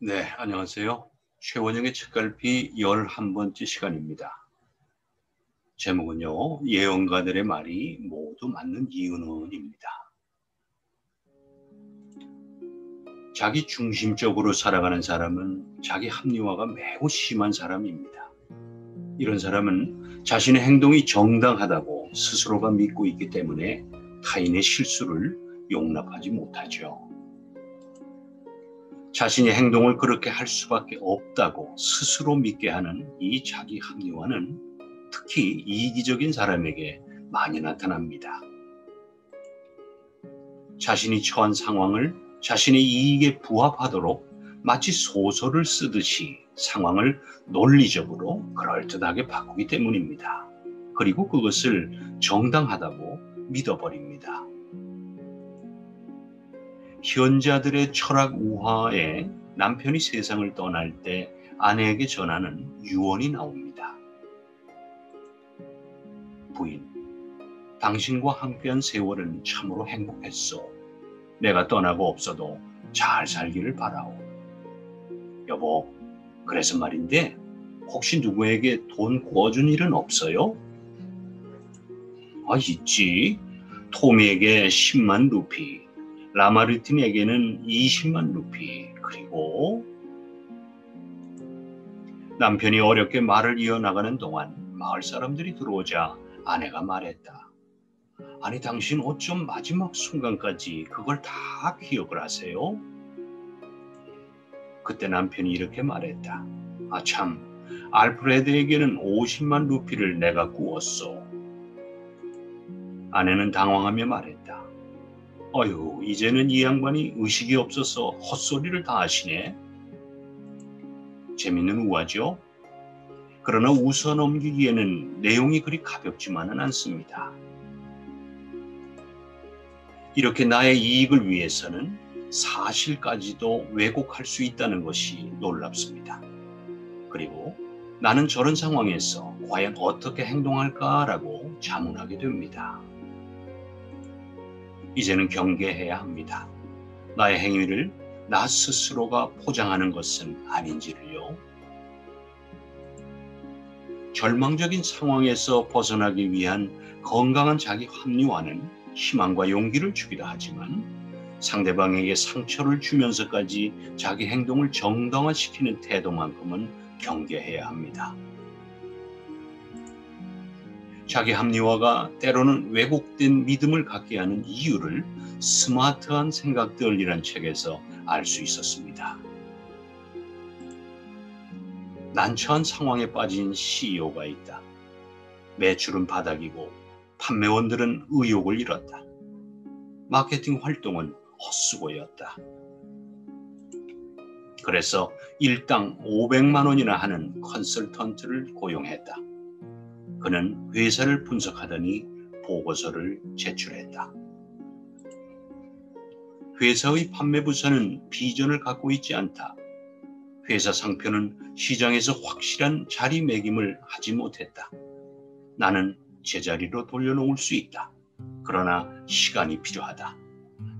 네, 안녕하세요. 최원영의 책갈피 11번째 시간입니다. 제목은요, 예언가들의 말이 모두 맞는 이유는입니다. 자기 중심적으로 살아가는 사람은 자기 합리화가 매우 심한 사람입니다. 이런 사람은 자신의 행동이 정당하다고 스스로가 믿고 있기 때문에 타인의 실수를 용납하지 못하죠. 자신의 행동을 그렇게 할 수밖에 없다고 스스로 믿게 하는 이 자기 합리화는 특히 이기적인 사람에게 많이 나타납니다. 자신이 처한 상황을 자신의 이익에 부합하도록 마치 소설을 쓰듯이 상황을 논리적으로 그럴듯하게 바꾸기 때문입니다. 그리고 그것을 정당하다고 믿어버립니다. 현자들의 철학 우화에 남편이 세상을 떠날 때 아내에게 전하는 유언이 나옵니다. 부인, 당신과 함께한 세월은 참으로 행복했소. 내가 떠나고 없어도 잘 살기를 바라오. 여보, 그래서 말인데 혹시 누구에게 돈 구워준 일은 없어요? 있지. 토미에게 10만 루피. 라마르틴에게는 20만 루피, 그리고 남편이 어렵게 말을 이어나가는 동안 마을 사람들이 들어오자 아내가 말했다. 아니, 당신 어쩜 마지막 순간까지 그걸 다 기억을 하세요? 그때 남편이 이렇게 말했다. 참, 알프레드에게는 50만 루피를 내가 구웠소. 아내는 당황하며 말했다. 이제는 이 양반이 의식이 없어서 헛소리를 다 하시네. 재밌는 우화죠? 그러나 웃어넘기기에는 내용이 그리 가볍지만은 않습니다. 이렇게 나의 이익을 위해서는 사실까지도 왜곡할 수 있다는 것이 놀랍습니다. 그리고 나는 저런 상황에서 과연 어떻게 행동할까라고 자문하게 됩니다. 이제는 경계해야 합니다. 나의 행위를 나 스스로가 포장하는 것은 아닌지를요. 절망적인 상황에서 벗어나기 위한 건강한 자기 합리화는 희망과 용기를 주기도 하지만 상대방에게 상처를 주면서까지 자기 행동을 정당화시키는 태도만큼은 경계해야 합니다. 자기 합리화가 때로는 왜곡된 믿음을 갖게 하는 이유를 스마트한 생각들이란 책에서 알 수 있었습니다. 난처한 상황에 빠진 CEO가 있다. 매출은 바닥이고 판매원들은 의욕을 잃었다. 마케팅 활동은 헛수고였다. 그래서 일당 500만 원이나 하는 컨설턴트를 고용했다. 그는 회사를 분석하더니 보고서를 제출했다. 회사의 판매 부서는 비전을 갖고 있지 않다. 회사 상표는 시장에서 확실한 자리매김을 하지 못했다. 나는 제자리로 돌려놓을 수 있다. 그러나 시간이 필요하다.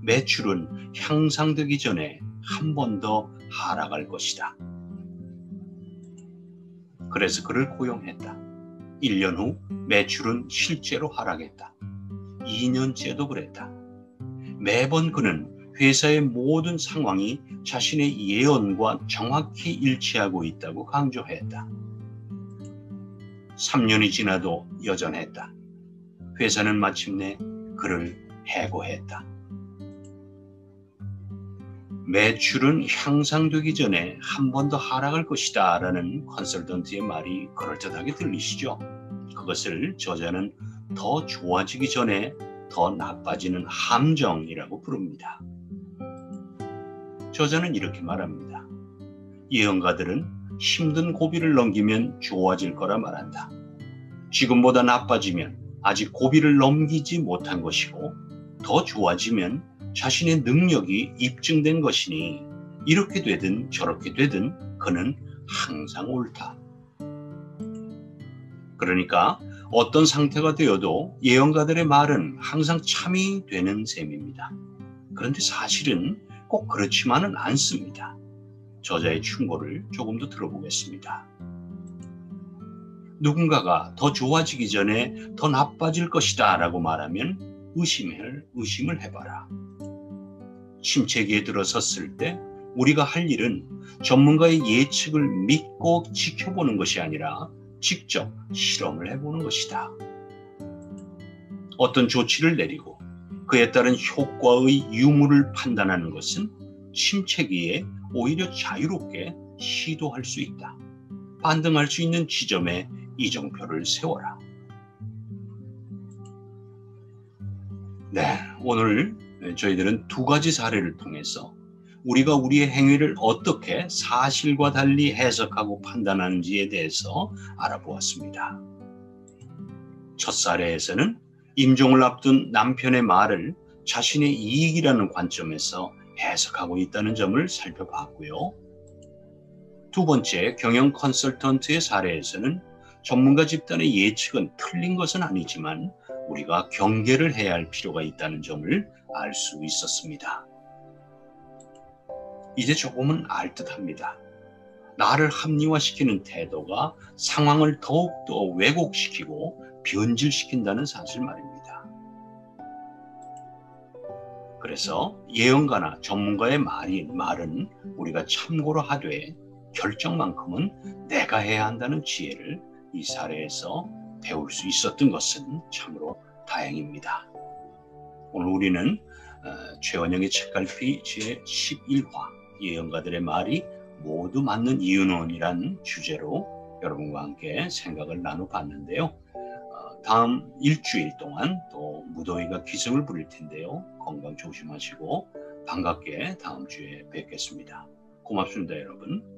매출은 향상되기 전에 한 번 더 하락할 것이다. 그래서 그를 고용했다. 1년 후 매출은 실제로 하락했다. 2년째도 그랬다. 매번 그는 회사의 모든 상황이 자신의 예언과 정확히 일치하고 있다고 강조했다. 3년이 지나도 여전했다. 회사는 마침내 그를 해고했다. 매출은 향상되기 전에 한 번 더 하락할 것이다 라는 컨설턴트의 말이 그럴듯하게 들리시죠? 그것을 저자는 더 좋아지기 전에 더 나빠지는 함정이라고 부릅니다. 저자는 이렇게 말합니다. 예언가들은 힘든 고비를 넘기면 좋아질 거라 말한다. 지금보다 나빠지면 아직 고비를 넘기지 못한 것이고 더 좋아지면 자신의 능력이 입증된 것이니 이렇게 되든 저렇게 되든 그는 항상 옳다. 그러니까 어떤 상태가 되어도 예언가들의 말은 항상 참이 되는 셈입니다. 그런데 사실은 꼭 그렇지만은 않습니다. 저자의 충고를 조금 더 들어보겠습니다. 누군가가 더 좋아지기 전에 더 나빠질 것이다 라고 말하면 의심을 해봐라. 침체기에 들어섰을 때 우리가 할 일은 전문가의 예측을 믿고 지켜보는 것이 아니라 직접 실험을 해보는 것이다. 어떤 조치를 내리고 그에 따른 효과의 유무를 판단하는 것은 침체기에 오히려 자유롭게 시도할 수 있다. 반등할 수 있는 지점에 이정표를 세워라. 네, 오늘 저희들은 두 가지 사례를 통해서 우리가 우리의 행위를 어떻게 사실과 달리 해석하고 판단하는지에 대해서 알아보았습니다. 첫 사례에서는 임종을 앞둔 남편의 말을 자신의 이익이라는 관점에서 해석하고 있다는 점을 살펴봤고요. 두 번째 경영 컨설턴트의 사례에서는 전문가 집단의 예측은 틀린 것은 아니지만 우리가 경계를 해야 할 필요가 있다는 점을 알 수 있었습니다. 이제 조금은 알듯합니다. 나를 합리화시키는 태도가 상황을 더욱더 왜곡시키고 변질시킨다는 사실 말입니다. 그래서 예언가나 전문가의 말은 우리가 참고로 하되 결정만큼은 내가 해야 한다는 지혜를 이 사례에서 배울 수 있었던 것은 참으로 다행입니다. 오늘 우리는 최원영의 책갈피 제11화 예언가들의 말이 모두 맞는 이유는이란 주제로 여러분과 함께 생각을 나눠봤는데요. 다음 일주일 동안 또 무더위가 기승을 부릴 텐데요. 건강 조심하시고 반갑게 다음 주에 뵙겠습니다. 고맙습니다, 여러분.